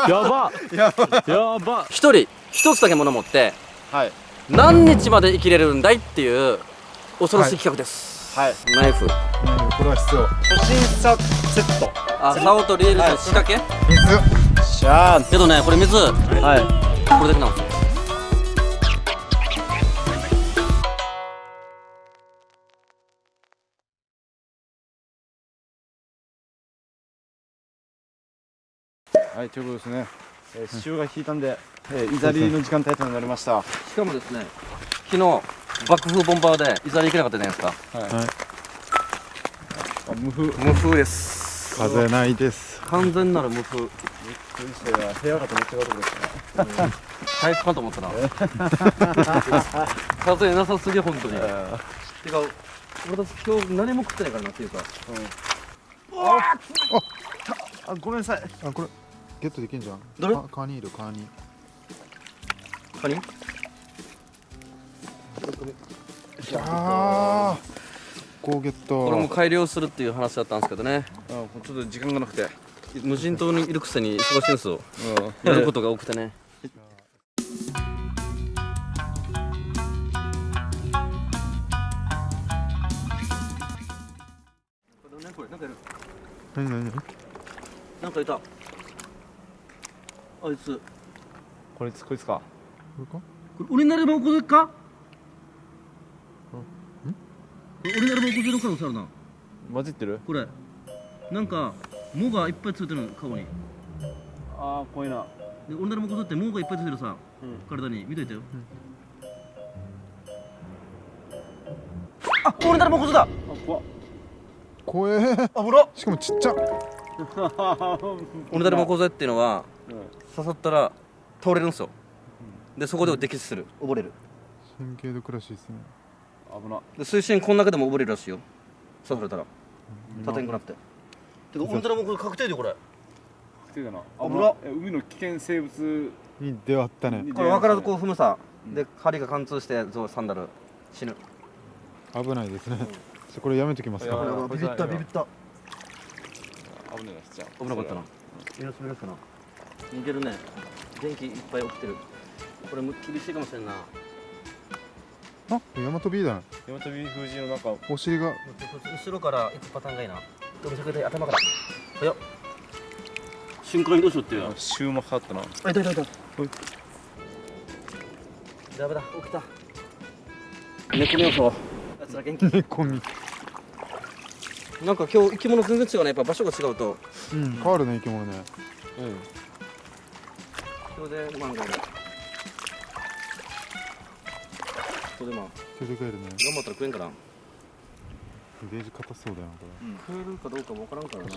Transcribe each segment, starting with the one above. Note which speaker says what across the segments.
Speaker 1: やばやば。
Speaker 2: 一人一つだけ物持って
Speaker 1: はい。
Speaker 2: 何日まで生きれるんだいっていう恐ろしい企画です。
Speaker 1: はい。
Speaker 2: ナイフ、
Speaker 3: これは必要。
Speaker 1: 初心者セット。
Speaker 2: あ、竿とリールと仕掛け、
Speaker 3: 水。
Speaker 1: しゃーん。
Speaker 2: けどねこれ水、
Speaker 1: はい。
Speaker 2: これだけなんですよ。
Speaker 1: はい、ということですね。潮が引いたんで、いざりの時間帯となりました。は
Speaker 2: しかもですね、昨日爆風ボンバーでいざり行けなかったじゃないですか。
Speaker 1: い。あ、無風。
Speaker 2: 無風です。
Speaker 3: 風ないです。
Speaker 2: 完全なる無風。
Speaker 1: びっくりしたよ。部屋がとめっちゃうとこですね。
Speaker 2: 体育かと思ったな。風なさすぎ本当に。てか俺たち今日何も食ってないからなっていうか。
Speaker 1: あ、ごめんなさい。
Speaker 3: あ、これゲットできんじゃん。
Speaker 2: どれ？
Speaker 3: カニいるカニ。
Speaker 2: カニ？
Speaker 3: ああ。こうゲット。
Speaker 2: これも改良するっていう話だったんですけどね。
Speaker 1: ちょっと時間がなくて。
Speaker 2: 無人島にいるくせに忙しいんですよ。やることが多くてね。これなんかいる。
Speaker 3: 何？
Speaker 2: なんかいた。あいつ。
Speaker 1: こいつか。
Speaker 3: これか？
Speaker 2: これ俺なりもこれか？俺なりもこれの可能性あるな。
Speaker 1: 混じってる？
Speaker 2: これ。なんか藻がいっぱいついてるの顔に。
Speaker 1: ああ、怖いな。
Speaker 2: で俺なりもこれって藻がいっぱいついてるさ。体に見といてよ。あ、俺なりもこれだ。
Speaker 1: あ、怖っ。
Speaker 3: 怖え。
Speaker 2: 危な。
Speaker 3: しかもちっちゃ。
Speaker 2: 俺なりもこれっていうのは刺さったら倒れるんですよ。でそこで溺死する。溺れる。
Speaker 3: 神経度クラッシュですね。
Speaker 1: 危な。
Speaker 2: で水深こんだけでも溺れるらしいよ。刺されたら立てんくなって。てか俺なりもこれ確定でこれ。
Speaker 1: 確定だな。
Speaker 2: 危な。
Speaker 1: 海の危険生物
Speaker 3: に出会ったね。
Speaker 2: これ分からずこう踏むさ。で針が貫通してサンダル死ぬ。
Speaker 3: 危ないですね。これやめときますか。
Speaker 2: ビビったビビった。
Speaker 1: 危ないな、しちゃう。
Speaker 2: 危なかったな。みんな滑るかな。似てるね。電気いっぱい起きてる。これも厳しいかもしれんな。
Speaker 3: あ、ヤマトビーだね。
Speaker 1: ヤマトビ風神の中。
Speaker 3: お尻が。
Speaker 2: 後ろから行くパターンがいいな。でも先で頭から。早っ。瞬間移動しようっていう。
Speaker 1: シューマかかったな。
Speaker 2: あ、いたいたいた。ダメだ、起きた。猫み要素。やつら元気。
Speaker 3: 猫み。
Speaker 2: なんか今日生き物全然違うね。やっぱ場所が違うと。
Speaker 3: うん、変わるね生き物ね。
Speaker 2: うん。それで漫画で。それでまあ。
Speaker 3: 手でかいるね。
Speaker 2: 頑張ったら食えんかな。
Speaker 3: ゲージ硬そうだよなこれ。
Speaker 2: 食えるかどうかわからんからな。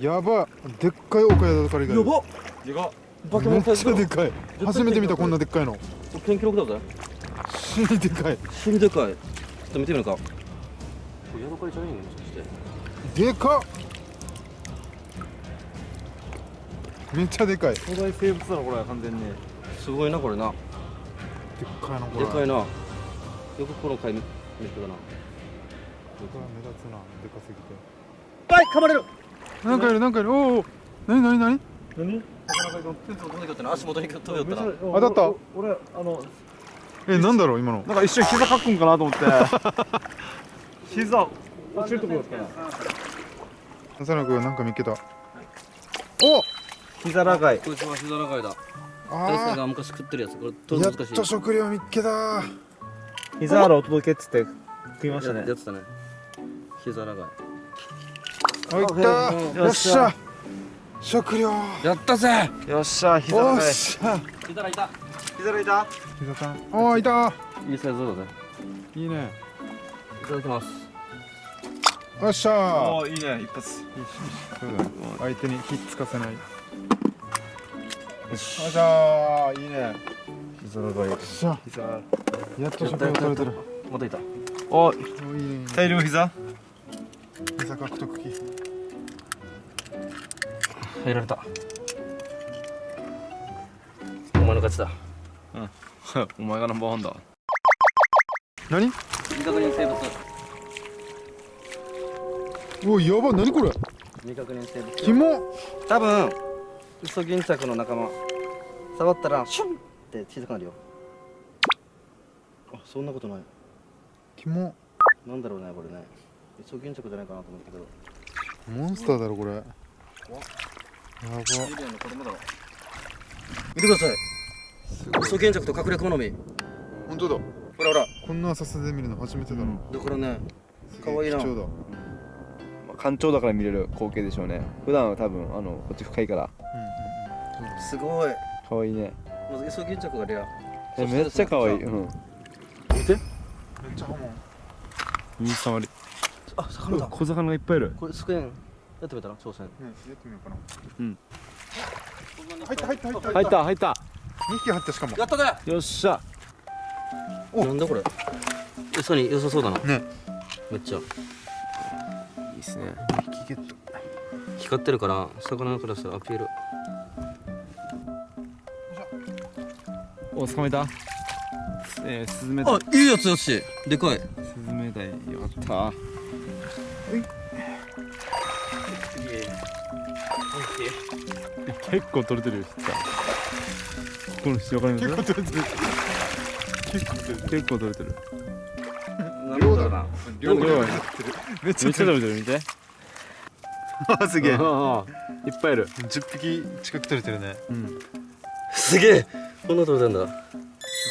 Speaker 3: やばい、でっかいオカヤドカリがいる。
Speaker 2: やば。
Speaker 1: でかっ。
Speaker 3: めっちゃでかい。初めて見たこんなでっかいの。
Speaker 2: 県記録だぜ。
Speaker 3: 死にでかい。
Speaker 2: 死にでかい。ちょっと見てみるか。これヤドカリじゃないのもしかして。
Speaker 3: でかっ。めっちゃでかい。で
Speaker 1: 巨大生物だな、これ、完全に。
Speaker 2: すごいなこれな。
Speaker 3: っかいのこれ。
Speaker 2: でかいな。よくこの回見てたな。
Speaker 3: 目立つな、でかすぎて。
Speaker 2: はい、噛まれる。
Speaker 3: なんかいる、なんかいる。おお。なになになに。
Speaker 1: 何？
Speaker 2: なかなか飛んできよったな。足元に飛びよったな。
Speaker 3: 当たった。
Speaker 1: 俺、
Speaker 3: え、なんだろう今の。
Speaker 1: なんか一瞬膝かくんかなと思って。膝落ちるところだったな。
Speaker 3: 浅野くんなんか見っけた。お。
Speaker 1: 膝長い。
Speaker 2: こいつは膝長いだ。大輔
Speaker 3: あ
Speaker 2: が昔食ってるやつ。これ
Speaker 3: あ。
Speaker 2: 取るの難しい。
Speaker 3: やっと食料見っけた。
Speaker 1: 膝原お届けっつって食いましたね。
Speaker 2: やってたね。膝長い。
Speaker 3: あ、いったー。よっしゃ。食料。
Speaker 2: やったぜ。
Speaker 1: よっしゃ、膝
Speaker 3: おっ
Speaker 1: 長い。
Speaker 3: しゃ。
Speaker 2: 膝いた。
Speaker 1: 膝長いた。
Speaker 3: 膝さん。おー、いた。
Speaker 2: いいサイズだぜ。
Speaker 3: いいね。
Speaker 2: いただきます。
Speaker 3: よっしゃー。
Speaker 1: おー、いいね、一発。
Speaker 3: そうだね。相手にひっつかせない。よっしゃー。いいね。
Speaker 1: 膝長い。
Speaker 3: よっしゃ。
Speaker 1: 膝。
Speaker 3: やっと食料取れてる。
Speaker 2: またいた。
Speaker 1: お、
Speaker 3: お、いいね。
Speaker 1: 大量膝。
Speaker 3: 膝獲得機。
Speaker 2: 入られた。お前の勝ちだ。
Speaker 1: お前がナンバーワンだ。
Speaker 3: 何？
Speaker 2: 未確認生物。
Speaker 3: おいやば、何これ。
Speaker 2: 未確認生物。
Speaker 3: キモ。
Speaker 2: 多分イソギンチャクの仲間。触ったらシュンって小さくなるよ。あ、そんなことない。
Speaker 3: キモ。
Speaker 2: なんだろうねこれね。イソギンチャクじゃないかなと思ったけど。
Speaker 3: モンスターだろこれ。やば。
Speaker 2: ジュリアンの子供だろ。見てください。イソギンチャクと隠れクマノミ。
Speaker 3: 本当だ。
Speaker 2: ほらほら。
Speaker 3: こんな浅瀬で見るの初めてだな。
Speaker 2: だからね。
Speaker 3: すげえ
Speaker 2: 可愛いな
Speaker 3: 貴重だ。
Speaker 1: 干潮だから見れる光景でしょうね。普段は多分こっち深いから。
Speaker 2: すごい。
Speaker 1: 可愛いね。
Speaker 2: まずイソギンチャクがレア。
Speaker 1: めっちゃ可愛い。うん。見て。
Speaker 3: めっちゃハモン。
Speaker 1: 水たまり。
Speaker 2: あ、魚だ。
Speaker 1: 小魚がいっぱいいる。
Speaker 2: これスクエンやってみたら挑戦。
Speaker 3: ね、やってみようかな。
Speaker 1: うん。
Speaker 3: 入った入った入った
Speaker 1: 入った入った。
Speaker 3: 2匹入ったしかも。
Speaker 2: やったか
Speaker 1: よっしゃ。
Speaker 2: なんだこれ。餌に良さそうだな。
Speaker 3: ね。
Speaker 2: めっちゃ。
Speaker 1: いいっすね。
Speaker 3: 2匹ゲット。
Speaker 2: 光ってるから魚からしたらアピール。
Speaker 1: お、捕まえた。スズメダイ。
Speaker 2: あ、いいやつよし。でかい。
Speaker 1: スズメダイ、よかった。結構取れてるよ、この人わかります？
Speaker 3: 結構取れてる。結構取れてる。
Speaker 1: 結構取れてる。
Speaker 2: 量だな。
Speaker 3: 量が
Speaker 1: 量が
Speaker 3: めっ
Speaker 1: めっちゃ取れてる、見て。
Speaker 3: あ、すげえ。
Speaker 1: いっぱいいる。
Speaker 3: 10匹近く取れてるね。
Speaker 1: うん。
Speaker 2: すげえ。こんな取れたんだ。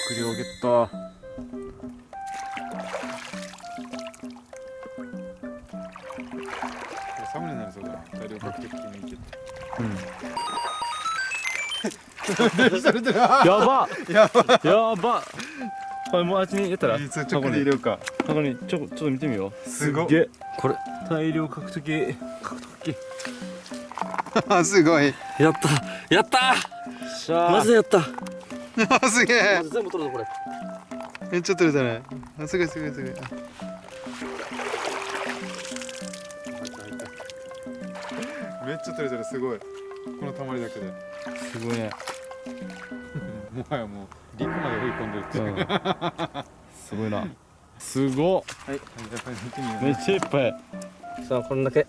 Speaker 1: 食料ゲット。
Speaker 3: サムネになりそうだな。大量獲得に行けて。
Speaker 1: やば。
Speaker 3: やば。
Speaker 1: やば。これもうあっちにやったら。
Speaker 3: ちょっと入れようか。
Speaker 1: 過去にちょっと見てみよう。
Speaker 3: すごい。
Speaker 1: げえ。
Speaker 2: これ。
Speaker 1: 大量獲得器。
Speaker 3: すごい。
Speaker 2: やった。やった。
Speaker 1: しゃあ。
Speaker 2: マジでやった。
Speaker 3: すげえ
Speaker 2: マ。ジ全部取るぞこれ。
Speaker 3: めっちゃ取れたね。あ、すごいすごいすごい。めっちゃ取れてる、すごい。このたまりだけで。
Speaker 1: すごいね。
Speaker 3: もはやもう陸まで追い込んでるっていう。
Speaker 1: すごいな。すごっ。
Speaker 2: はい。
Speaker 1: めっちゃいっぱい。
Speaker 2: さあこんだけ。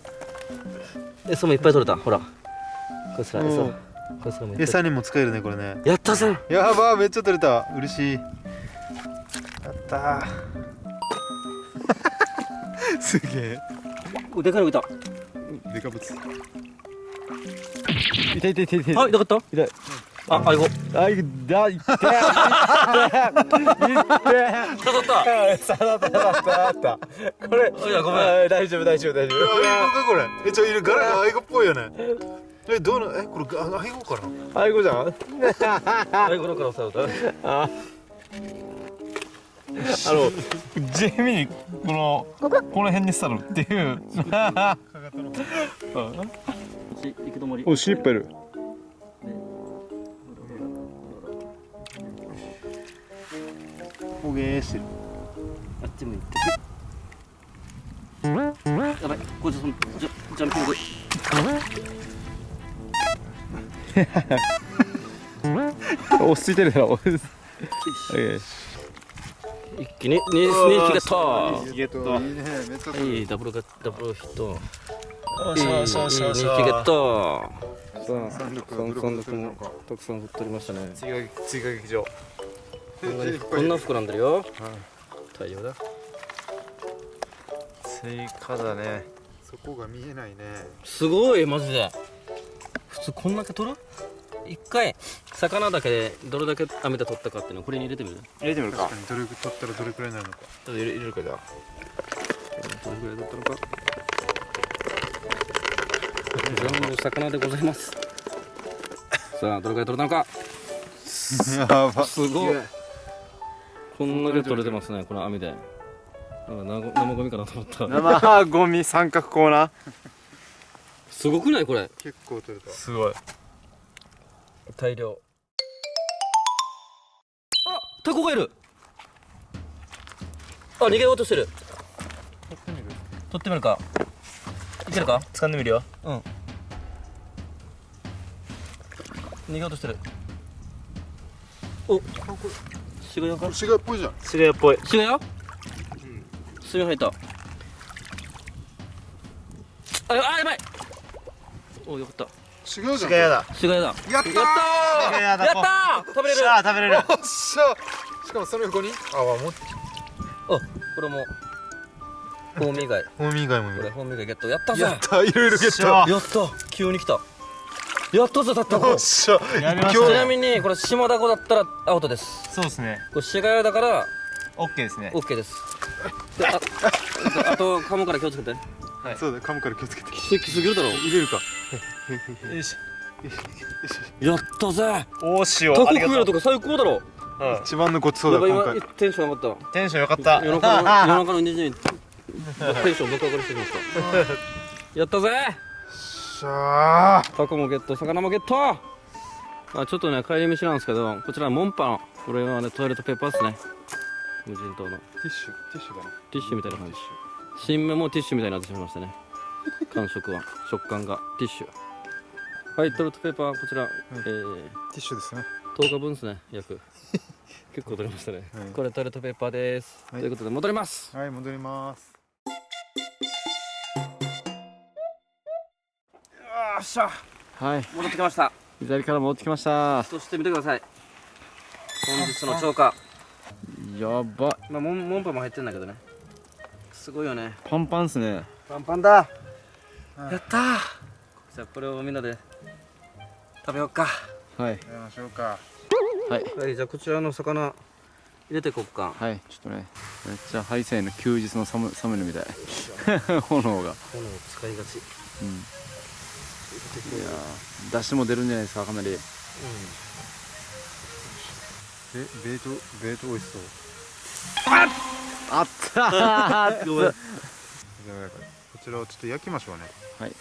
Speaker 2: 餌もいっぱい取れた。ほら。こいつら餌。こいつらもいっぱい。
Speaker 3: 餌にも使えるね、これね。
Speaker 2: やったぜ。
Speaker 3: やばー、めっちゃ取れた。嬉しい。やったー。すげえ。
Speaker 2: お、でかいのいた。
Speaker 3: デカブツ。
Speaker 1: 痛い痛い痛い痛い。
Speaker 2: あ、痛かった。
Speaker 1: 痛い。
Speaker 2: あ、あいこ。
Speaker 1: あいだいって。
Speaker 2: 刺さった。
Speaker 1: これ。
Speaker 2: いや、ごめん。
Speaker 1: 大丈夫大丈夫大丈
Speaker 3: アイゴかこれ。いる柄アイゴっぽいよね。どうな、これアイゴかな。
Speaker 1: 夫。あいこじゃん。
Speaker 2: あいこのからさ、
Speaker 1: あ。地味にこの辺にしたのっていう。
Speaker 2: 行くともり。
Speaker 1: お、シリップいる。
Speaker 3: おげーしてる。
Speaker 2: あっち向いて。やばい、こいつジャンピング。
Speaker 1: 落ち着いてるだろ。
Speaker 2: 一気に2匹ゲット。
Speaker 1: ゲット。
Speaker 3: いいね、めっちゃ
Speaker 2: いいダブルヒット。
Speaker 1: よしよしよしよし。
Speaker 2: 2匹ゲット。
Speaker 3: 三六
Speaker 2: 三六もたくさん取りましたね。
Speaker 3: 追加劇場。
Speaker 2: こんな膨らんでるよ。大量だ。
Speaker 3: 追加だね。そこが見えないね。
Speaker 2: すごいマジで。普通こんだけ取る？一回魚だけでどれだけ網で取ったかっていうのこれに入れてみる？
Speaker 1: 入れてみるか。
Speaker 3: 確かにどれ取ったらどれくらいになるのか。
Speaker 1: ちょっと入れるかじゃあ。
Speaker 2: どれくらい取ったのか。全部魚でございます。さあどれくらい取れたのか。
Speaker 3: やば。
Speaker 2: すごい。こんだけ取れてますねこの網で。生ゴミかなと思った。
Speaker 1: 生ゴミ三角コーナー。
Speaker 2: すごくないこれ？
Speaker 3: 結構取れた。
Speaker 1: すごい。
Speaker 2: 大量。あ、タコがいる。あ、逃げようとしてる。
Speaker 3: 取ってみる。
Speaker 2: 取ってみるか。いけるか？
Speaker 1: 掴んでみるよ。
Speaker 2: うん。逃げようとしてる。お、シガヤか？
Speaker 3: シガっぽいじゃん。
Speaker 1: シガヤっぽい。
Speaker 2: シガヤ？水入った。あ、やばい。お、よかった。
Speaker 3: 違うじゃん。
Speaker 1: 違うだ。
Speaker 2: 違うだ。
Speaker 3: やったー。
Speaker 2: やったー。食べれる。
Speaker 1: さあ食べれる。
Speaker 3: よっしゃ。しかもその横に。あ、もう。
Speaker 2: これも。香味貝。
Speaker 3: 香味以外もいる。
Speaker 2: これ香味貝ゲット。やったぜ。
Speaker 3: やった。いろいろゲット。
Speaker 2: やった。急に来た。やったぜ、たったこ。
Speaker 3: よっしゃ。
Speaker 1: やりまし
Speaker 2: ち
Speaker 1: た
Speaker 2: なみにこれ下ダコだったらアウトです。
Speaker 1: そうですね。
Speaker 2: これシガヤだから
Speaker 1: オッケーですね。
Speaker 2: オッケーです。で、あと噛むから気をつけて。
Speaker 3: そうだ、噛むから気をつけて。
Speaker 2: 席すぎるだろ。
Speaker 3: 入れるか。
Speaker 1: よし。
Speaker 2: やったぜ。
Speaker 1: おー塩。
Speaker 2: タコ
Speaker 1: ありがとう
Speaker 2: 食えるとか最高だろ。
Speaker 3: 一番のごちそうだ、
Speaker 2: やばい、今
Speaker 3: 今回。
Speaker 2: テンション上がっ
Speaker 1: テンション良かった
Speaker 2: た。夜中の2時にテンション爆上がりしてきました。やったぜ。
Speaker 3: しゃー。
Speaker 2: タコもゲット、魚もゲット。ちょっとね帰り道なんですけど、こちらモンパのこれはねトイレットペーパーですね。無人島の
Speaker 3: ティッシュだね。
Speaker 2: ティッシュみたいな感じ。新芽もティッシュみたいになってしまいましたね。感触は食感がティッシュ。はい、トイレットペーパーこちら、
Speaker 3: ティッシュですね。
Speaker 2: 10日分ですね、約。結構取れましたね、
Speaker 3: はい
Speaker 2: これトイレットペーパーです、
Speaker 3: はい
Speaker 2: ということで戻ります。
Speaker 3: はい、戻ります。
Speaker 2: よっしゃ、
Speaker 1: はい。
Speaker 2: 戻ってきました。
Speaker 1: 左から戻ってきました。
Speaker 2: そして見てください、本日の超過。
Speaker 1: やば。
Speaker 2: まあモンパも入ってんだけどね、すごいよね。
Speaker 1: パンパンっすね。
Speaker 2: パンパンだ。やったー。じゃあこれをみんなで食べようか。
Speaker 1: はい。
Speaker 3: やりましょうか。
Speaker 1: はい。
Speaker 2: はい、じゃあこちらの魚入れていこうか。
Speaker 1: はい。ちょっとね。めっちゃハイセイの休日のサムネみたい。炎が。
Speaker 2: 炎を使いがち。
Speaker 1: うん。いやー、出汁も出るんじゃないですか、かなり。
Speaker 3: ベート美味しそう。
Speaker 1: あったー。
Speaker 2: ごめん。
Speaker 3: こちらをちょっと焼きましょうね。
Speaker 1: はい。
Speaker 2: 焼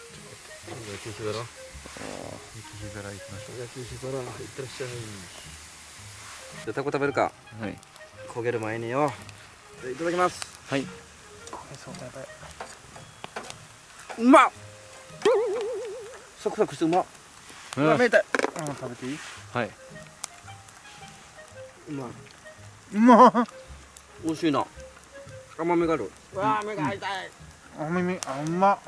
Speaker 2: き皿。
Speaker 3: 焼きひざらいきましょ
Speaker 2: 焼き皿。いってらっしゃい。じゃあタコ食べるか。
Speaker 1: はい。
Speaker 2: 焦げる前によ。いただきます。
Speaker 1: はい。
Speaker 3: う。そうだやばい。
Speaker 2: うまっ。サクサクしてうまっ。
Speaker 1: うん
Speaker 2: め痛い。
Speaker 3: 食べていい？
Speaker 1: はい。
Speaker 2: うまい。
Speaker 3: うまっ。
Speaker 2: 美味しいな。甘みがある。わあ、目が痛い。
Speaker 3: あみあうまっ。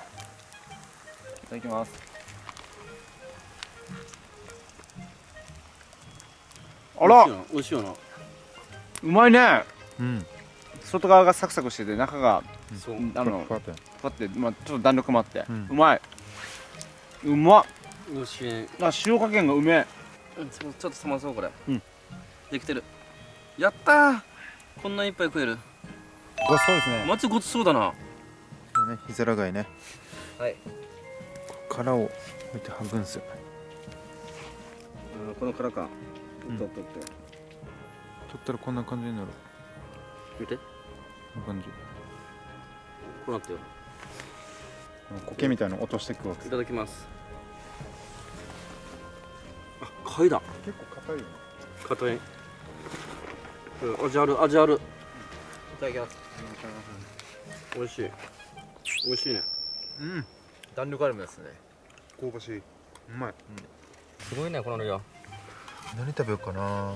Speaker 1: いただきます。あら、
Speaker 2: 美味しいよな。
Speaker 1: うまいね。
Speaker 3: うん。
Speaker 1: 外側がサクサクしてて、中が
Speaker 2: そう。
Speaker 1: あの
Speaker 3: こうやって。
Speaker 1: パって、まあちょっと弾力もあって、
Speaker 3: うん
Speaker 1: うまい。うまっ。
Speaker 2: 美味しい。
Speaker 1: あ、塩加減がうめえ。
Speaker 2: ちょっと冷まそうこれ。
Speaker 1: うん。
Speaker 2: できてる。やったー。こんないっぱい食える。
Speaker 3: ごちそうですね。
Speaker 2: マジごちそうだな。
Speaker 3: ひざら貝ね。
Speaker 2: はい。
Speaker 3: 殻を見て半分ですよ。
Speaker 2: この殻か。
Speaker 3: うん
Speaker 2: 取って。
Speaker 3: 取ったらこんな感じになる。
Speaker 2: 見て。
Speaker 3: こんな感じ。
Speaker 2: こうなってよ。
Speaker 3: 苔みたいなの落としていくわけ。
Speaker 2: いただきます。あ、貝だ。
Speaker 3: 結構硬いよね。
Speaker 2: 硬い。味ある、味ある。いただきます。美味しい。美味しいね。
Speaker 3: うん。
Speaker 2: 弾力あるやつね。
Speaker 3: 香ばしい。うまい。
Speaker 2: すごいね、この量。
Speaker 3: 何食べようかな。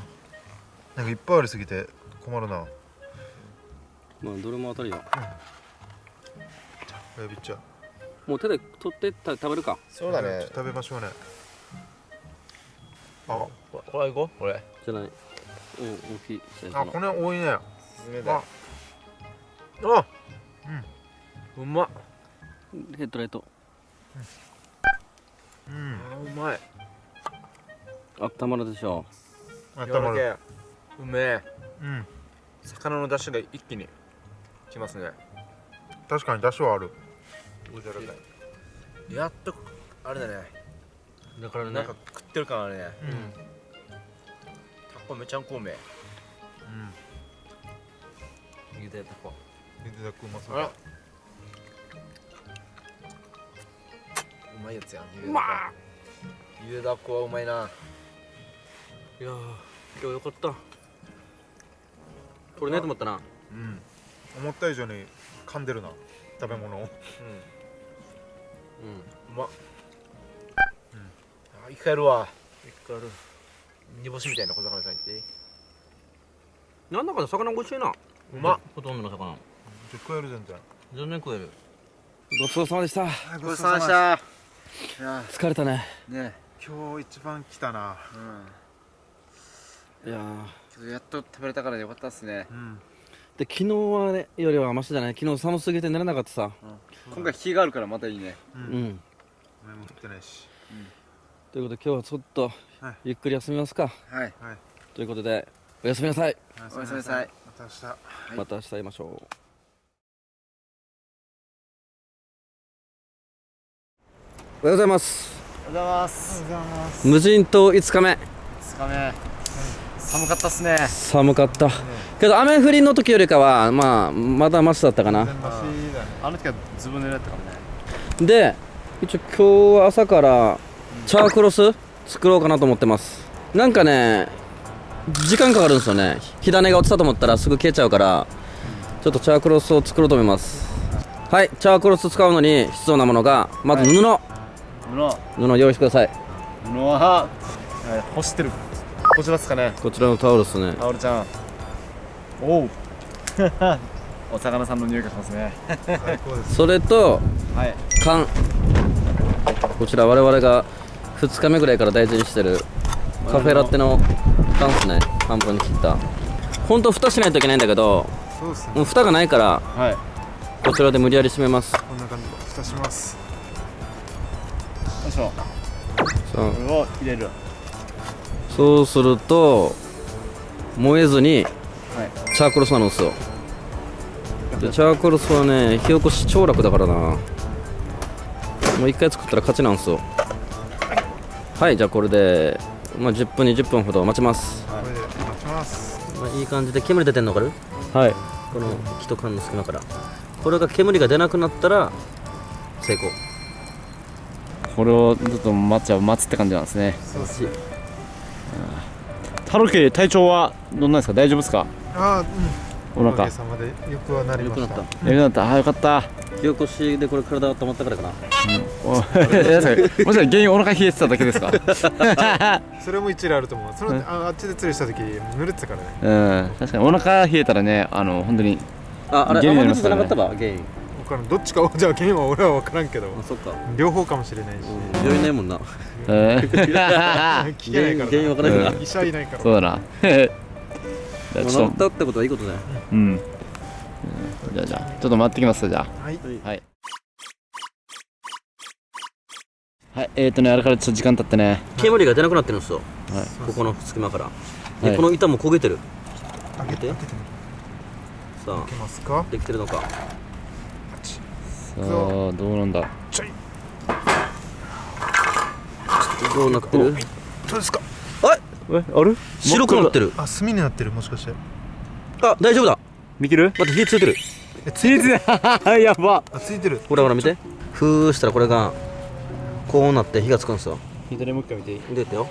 Speaker 3: なんかいっぱいありすぎて困るな。
Speaker 2: まあ、どれも当たりだ。
Speaker 3: 親指っちゃう。
Speaker 2: もう手で取って食べるか。
Speaker 1: そう
Speaker 3: ちょっと食べましょうね。あ、
Speaker 1: これいこう。これ。
Speaker 2: じゃない。大きいサイズの。
Speaker 3: これ多いね。
Speaker 1: 冷
Speaker 3: あ、
Speaker 1: うまっ。
Speaker 2: ヘッドライト。
Speaker 3: うん。
Speaker 1: うまい。
Speaker 2: あったまるでしょ
Speaker 3: 頭る。
Speaker 1: うめえ。
Speaker 3: うん。
Speaker 1: 魚の出汁が一気にきますね。
Speaker 3: 確かに出汁はある。
Speaker 1: やっとあれだね。
Speaker 2: う。だからね
Speaker 1: なんか。食ってる感あるね。
Speaker 3: うん。
Speaker 1: タコめちゃんこうめえ。
Speaker 3: うん。
Speaker 2: ゆでタコ。
Speaker 3: ゆでだくうまそう
Speaker 1: あら
Speaker 3: だ。
Speaker 1: うまいやつやん。
Speaker 2: うまっ。
Speaker 1: ゆでだこはうまいな。
Speaker 2: いやー、今日よかった。これねと思ったな。
Speaker 3: うん。思った以上に噛んでるな。食べ物を。
Speaker 1: うん。
Speaker 2: う
Speaker 1: うまっ。あ、生き返るわ。
Speaker 2: ん。一回ある。
Speaker 1: 煮干しみたいな小魚さん言っていい？
Speaker 2: なんだかね、魚美味しいな。
Speaker 1: うまっ。
Speaker 2: ほとんどの魚。
Speaker 3: 食える全然。
Speaker 2: 全然食える。ごちそうさまでした。
Speaker 1: ごちそうさまでした。いや
Speaker 2: 疲れたね。
Speaker 1: ね、
Speaker 3: 今日一番来たな。
Speaker 2: いや
Speaker 1: けどやっと食べれたからよかったですね。
Speaker 2: で昨日はねよりはマシじゃない。昨日寒すぎて寝れなかったさ。
Speaker 1: 今回日があるからまたいいね。
Speaker 3: 雨も降ってないし。
Speaker 2: ということで今日はちょっとゆっくり休みますか。
Speaker 1: はい。
Speaker 2: ということでおやすみなさい。
Speaker 1: おやすみなさい。
Speaker 3: また明日。
Speaker 2: また明日会いましょう。おはようございます。
Speaker 1: おはようございます。
Speaker 2: 無人島5日目。
Speaker 1: 2日目。寒かったっすね。
Speaker 2: 寒かった。けど雨降りの時よりかはまだマシだったかな。
Speaker 1: あの時はずぶ濡れだったからね。
Speaker 2: で一応今日は朝からチャークロス作ろうかなと思ってます。なんかね時間かかるんですよね。火種が落ちたと思ったらすぐ消えちゃうから、ちょっとチャークロスを作ろうと思います。はい、チャークロス使うのに必要なものがまず布、布用意してください。
Speaker 1: 布は干してる。こちらですかね。
Speaker 2: こちらのタオルですね。
Speaker 1: タオルちゃん。おうお魚さんの匂いがしますね。
Speaker 2: それと缶、こちら我々が2日目ぐらいから大事にしてるカフェラテの缶ですね。半分に切った。本当蓋しないといけないんだけど、もう蓋がないからこちらで無理やり閉めます。
Speaker 3: こんな感じで蓋します。
Speaker 1: よいしょ。これを入れる。
Speaker 2: そうすると燃えずにチャークロスなるんですよ。でチャークロスはね火起こし超楽だからな。もう1回作ったら勝ちなんですよ。はい、じゃあこれで、10分20分ほど待ちます。
Speaker 3: これで待ちます。
Speaker 2: いい感じで煙出てんの分かる？
Speaker 1: はい。
Speaker 2: この木と缶の隙間からこれが煙が出なくなったら成功。
Speaker 1: これをずっと待つって感じなんですね。
Speaker 3: そうですね。
Speaker 1: 太郎家体調はどんなんですか？大丈夫ですか？
Speaker 3: ああ、
Speaker 1: お腹。
Speaker 3: おかげさまでよくはなりました。
Speaker 2: よくなった。
Speaker 1: よくなった。よかった。
Speaker 2: 火起こしでこれ体温まったからかな。
Speaker 1: もしかして原因お腹冷えてただけですか？
Speaker 3: それも一理あると思う。あっちで釣りした時濡れてたからね。
Speaker 1: 確かにお腹冷えたらね、本当に
Speaker 2: あれ
Speaker 1: 原因になります
Speaker 2: じゃ
Speaker 1: からね。
Speaker 2: なかったわ原因。
Speaker 3: 分からん。どっちかじゃあ原因は俺は分からんけど。
Speaker 2: そっか。
Speaker 3: 両方かもしれないし。
Speaker 2: 病院ないもんな。
Speaker 3: 聞けないから。
Speaker 2: 原因分からんから。
Speaker 3: 医者いないから。
Speaker 1: そうだな。
Speaker 2: 治ったってことはいいことだよ。
Speaker 1: じゃあちょっと待ってきますじゃあ。
Speaker 3: はい。
Speaker 1: はい。あれからちょっと時間経ってね。
Speaker 2: 煙が出なくなってるんですよ。ここの隙間から。でこの板も焦げてる。
Speaker 3: 開けてみる。
Speaker 2: さ
Speaker 3: 開けますか？
Speaker 2: あできてるのか。
Speaker 1: さあどうなんだ。
Speaker 3: ちょい。
Speaker 2: どうなってる？
Speaker 3: どうですか？
Speaker 1: あれ？
Speaker 2: 白くなってる。
Speaker 3: あ、炭になってる。もしかして。
Speaker 2: あ、大丈夫だ。
Speaker 1: 見切る？
Speaker 2: 待って火ついてる。
Speaker 1: ついてる。やば。
Speaker 3: あ、ついてる。
Speaker 2: ほら見て。ふーしたらこれがこうなって火がつくんですよ。
Speaker 1: 左もう一回見ていい？
Speaker 2: 出てよ。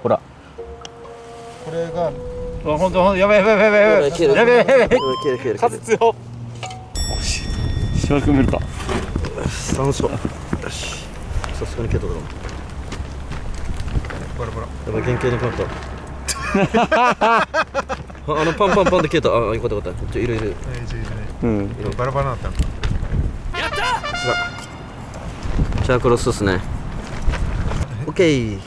Speaker 2: ほら。
Speaker 3: これが。
Speaker 1: ほんとやばい。やべえ。
Speaker 2: 消える。
Speaker 1: 加熱よ。しばらく見るか。
Speaker 2: 楽しそう。よし。さすがに消えただろ。
Speaker 3: バラバラ。
Speaker 2: やばい原型なくなった。パンで消えた。よかった。いる。
Speaker 3: バラバラになったの。
Speaker 2: やった。チャークロスですね。オッケー。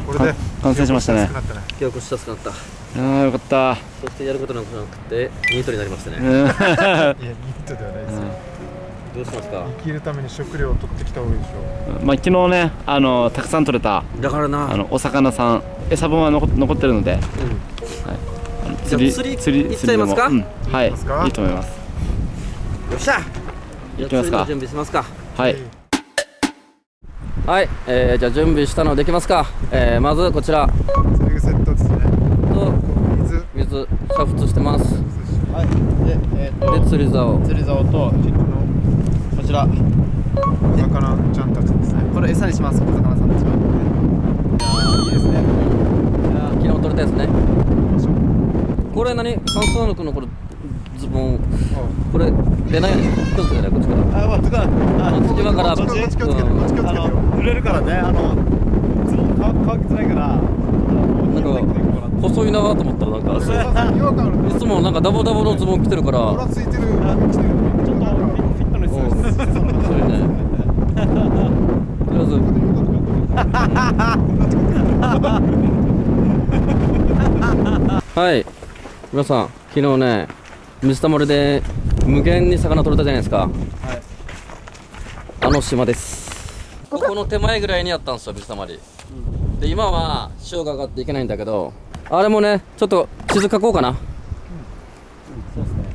Speaker 3: これで
Speaker 1: 完成しましたね。
Speaker 2: 火起こしやすくなった。
Speaker 1: よかった。
Speaker 2: そしてやることなくなってニートになりましたね。
Speaker 3: いや、ニートではないですよ。
Speaker 2: どうしますか？
Speaker 3: 生きるために食料を取ってきた方がいいでしょ。
Speaker 1: 昨日ねたくさん取れた
Speaker 2: だからな
Speaker 1: お魚さん餌分は残ってるので、釣り
Speaker 2: 行っちゃいますか？
Speaker 1: はい、いいと思います。
Speaker 2: よっしゃ。
Speaker 1: 行きますか。
Speaker 2: 準備しますか。
Speaker 1: はい。
Speaker 2: はい、じゃあ準備したのできますか。まずこちら
Speaker 3: 釣り具セットですね。
Speaker 2: と水煮沸してます。
Speaker 1: はい。
Speaker 2: で釣り竿
Speaker 1: とこちら
Speaker 3: お魚ちゃんたちですね。
Speaker 1: これ餌にします。お魚さんたちは。いいですね。
Speaker 2: 昨日取れたやつね。これ何？乾燥のこれズボンこれ出ないよね。気をつけてねこっちから。隙間から
Speaker 3: こっち気をつけて。
Speaker 1: 濡れるからね。ズボン乾きづらいから。
Speaker 2: なんか細いなと思ったらなんか
Speaker 3: 違和感ある
Speaker 2: いつもなんかダボダボのズボン着てるから
Speaker 3: ほらついてる来てる
Speaker 1: ちょっとフィットネス
Speaker 2: そうねとりあえずはい皆さん昨日ね水たまりで無限に魚取れたじゃないですか。あの島です。ここの手前ぐらいにあったんですよ水たまり、で今は潮が上がっていけないんだけど、あれもねちょっと地図書こうかな、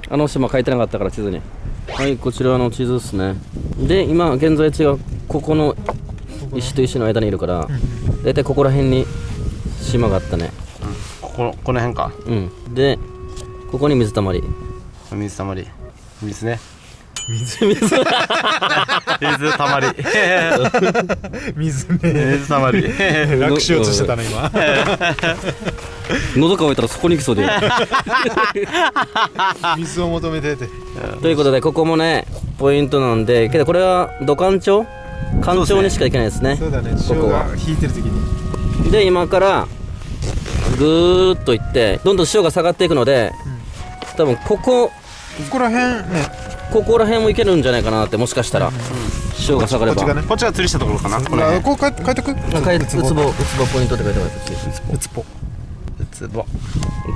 Speaker 2: あの島書いてなかったから地図に。はい、こちらの地図ですね。で今現在地がここの石と石の間にいるからだいたいここら辺に島があったね。
Speaker 1: この辺か。
Speaker 2: うんでここに水たまり、
Speaker 1: 水たまり。水ね。
Speaker 2: 水
Speaker 1: 水たまり。
Speaker 3: 水ね
Speaker 1: 水たまり。
Speaker 3: 楽しようとしてたね今
Speaker 2: 喉乾いたらそこに行きそうで
Speaker 3: 水を求めてて
Speaker 2: ということでここもねポイントなんで、けどこれは土管町干潮にしか行けないですね。
Speaker 3: そうだね
Speaker 2: こ
Speaker 3: 潮
Speaker 2: こは
Speaker 3: が引いてる時に
Speaker 2: で今からぐーっと行ってどんどん潮が下がっていくので、多分ここ
Speaker 3: こら辺ね
Speaker 2: ここら辺も行けるんじゃないかなって、もしかしたら潮が下がれば。
Speaker 3: こっちがね
Speaker 1: こっちが釣りしたところかな。これ。
Speaker 3: こう書いとく
Speaker 2: ウツボポイントって書いてあるやつ。
Speaker 3: うつぽ
Speaker 1: ウツボ。
Speaker 2: オッ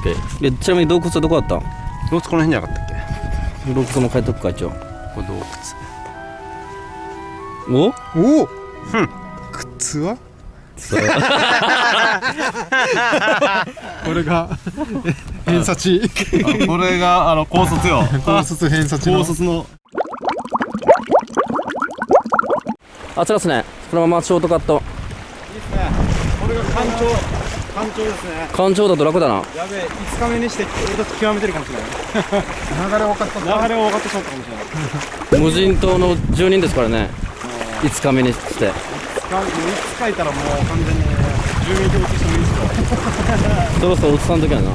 Speaker 2: ケー。でちなみに洞窟はどこあった？
Speaker 1: 洞窟この辺じゃなかったっけ？
Speaker 2: 洞窟も書いとくか一応。
Speaker 1: これ洞窟。
Speaker 2: お？
Speaker 3: おお靴は
Speaker 2: そう
Speaker 3: これが偏差値
Speaker 1: これが高卒よ。
Speaker 3: 高卒偏差値の
Speaker 1: 高卒の。
Speaker 2: あちらですね。このままショートカット。
Speaker 1: いいですね。これが干潮ですね。
Speaker 2: 干潮だと楽だな。
Speaker 1: やべえ、5日目にして俺たち極めてるかもしれない。
Speaker 3: 流れ分かった
Speaker 1: 流れを分かってしまったかもしれない。
Speaker 2: 無人島の住人ですからね。5日目にして。
Speaker 1: もういつ書いたらもう完全に住民登録してもいいですよ。
Speaker 2: そろそろ映さんときやな。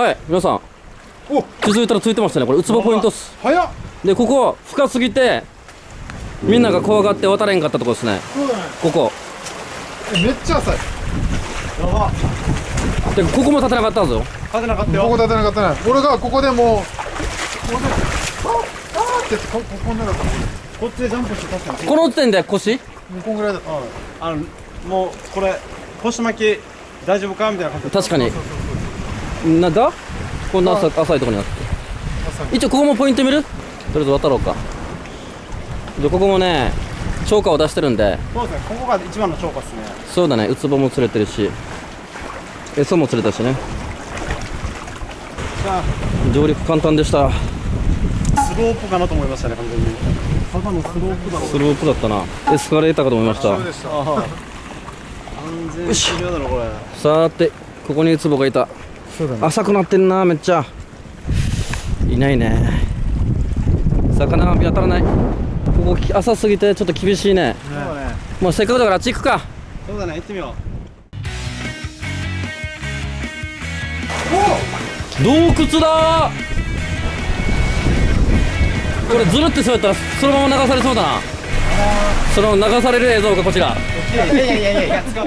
Speaker 2: はい皆さん、
Speaker 3: お
Speaker 2: 気づいたらついてましたね。これウツボポイントっす。
Speaker 3: 早っ
Speaker 2: でここ深すぎてみんなが怖がって渡れんかったとこですね。
Speaker 3: そうだね
Speaker 2: ここ
Speaker 3: めっちゃ浅い
Speaker 1: やば。
Speaker 2: でここも立てなかったんですよ。
Speaker 1: 勝てなかったよ。
Speaker 3: ここ立てなかったね俺がここでもうあーってこんなだった
Speaker 1: こっちでジャンプして確かに。
Speaker 2: この時点で腰
Speaker 3: こんぐらいだった
Speaker 1: もうこれ腰巻き大丈夫かみたいな感じ。
Speaker 2: 確かになんだこんな浅いところにあって、一応ここもポイント見る。とりあえず渡ろうか。でここもね釣果を出してるんで。
Speaker 1: そうですね。ここが一番の釣果ですね。
Speaker 2: そうだね、ウツボも釣れてるしエソも釣れたしね。
Speaker 1: さ
Speaker 2: 上陸簡単でした。
Speaker 1: あスロープかなと思いましたね完全に。ただのスロープだろう。
Speaker 2: スロープだったな。エスカレーターかと思いました。
Speaker 3: そうでした
Speaker 1: 安全治療だろこれ。
Speaker 2: さーてここにウツボがいた。
Speaker 3: そうだね
Speaker 2: 浅くなってんなめっちゃ。いないね。魚が見当たらない。ここ浅すぎてちょっと厳しいね。
Speaker 1: そうだね。
Speaker 2: もうせっかくだからあっち行くか。
Speaker 1: そうだね。行ってみよ
Speaker 2: 洞窟だー。これずるってそうやったらそのまま流されそうだな。その流される映像がこちら。
Speaker 1: う。いやいやいやいや使う。